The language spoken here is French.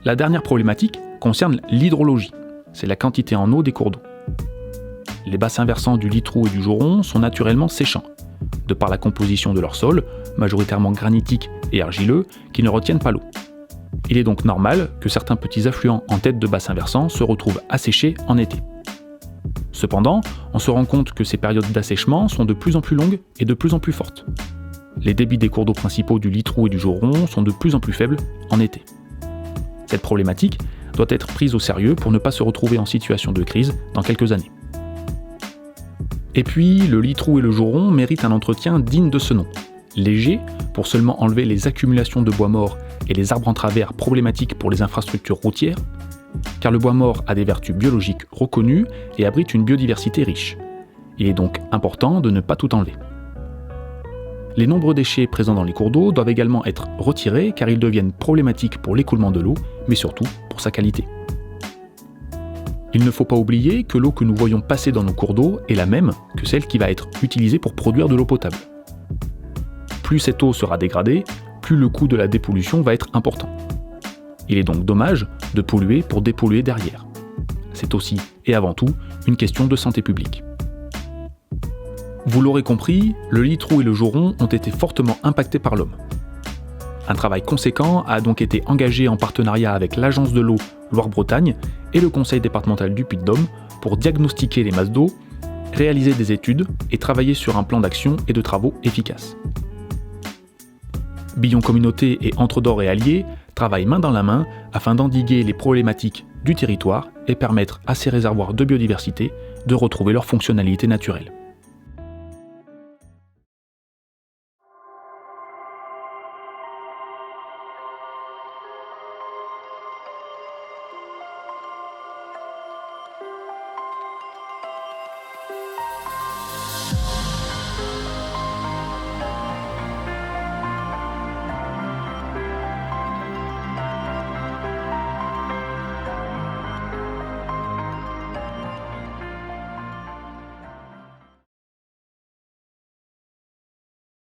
La dernière problématique concerne l'hydrologie. C'est la quantité en eau des cours d'eau. Les bassins versants du Littroux et du Joron sont naturellement séchants, de par la composition de leur sol, majoritairement granitique et argileux, qui ne retiennent pas l'eau. Il est donc normal que certains petits affluents en tête de bassins versants se retrouvent asséchés en été. Cependant, on se rend compte que ces périodes d'assèchement sont de plus en plus longues et de plus en plus fortes. Les débits des cours d'eau principaux du Littroux et du Joron sont de plus en plus faibles en été. Cette problématique doit être prise au sérieux pour ne pas se retrouver en situation de crise dans quelques années. Et puis, le Littroux et le Joron méritent un entretien digne de ce nom. Léger, pour seulement enlever les accumulations de bois mort et les arbres en travers problématiques pour les infrastructures routières, car le bois mort a des vertus biologiques reconnues et abrite une biodiversité riche. Il est donc important de ne pas tout enlever. Les nombreux déchets présents dans les cours d'eau doivent également être retirés car ils deviennent problématiques pour l'écoulement de l'eau, mais surtout pour sa qualité. Il ne faut pas oublier que l'eau que nous voyons passer dans nos cours d'eau est la même que celle qui va être utilisée pour produire de l'eau potable. Plus cette eau sera dégradée, plus le coût de la dépollution va être important. Il est donc dommage de polluer pour dépolluer derrière. C'est aussi et avant tout une question de santé publique. Vous l'aurez compris, le Littroux et le Joron ont été fortement impactés par l'homme. Un travail conséquent a donc été engagé en partenariat avec l'Agence de l'eau Loire-Bretagne et le Conseil départemental du Puy-de-Dôme pour diagnostiquer les masses d'eau, réaliser des études et travailler sur un plan d'action et de travaux efficaces. Billon Communauté et Entre-d'Or et Alliés travaillent main dans la main afin d'endiguer les problématiques du territoire et permettre à ces réservoirs de biodiversité de retrouver leur fonctionnalité naturelle.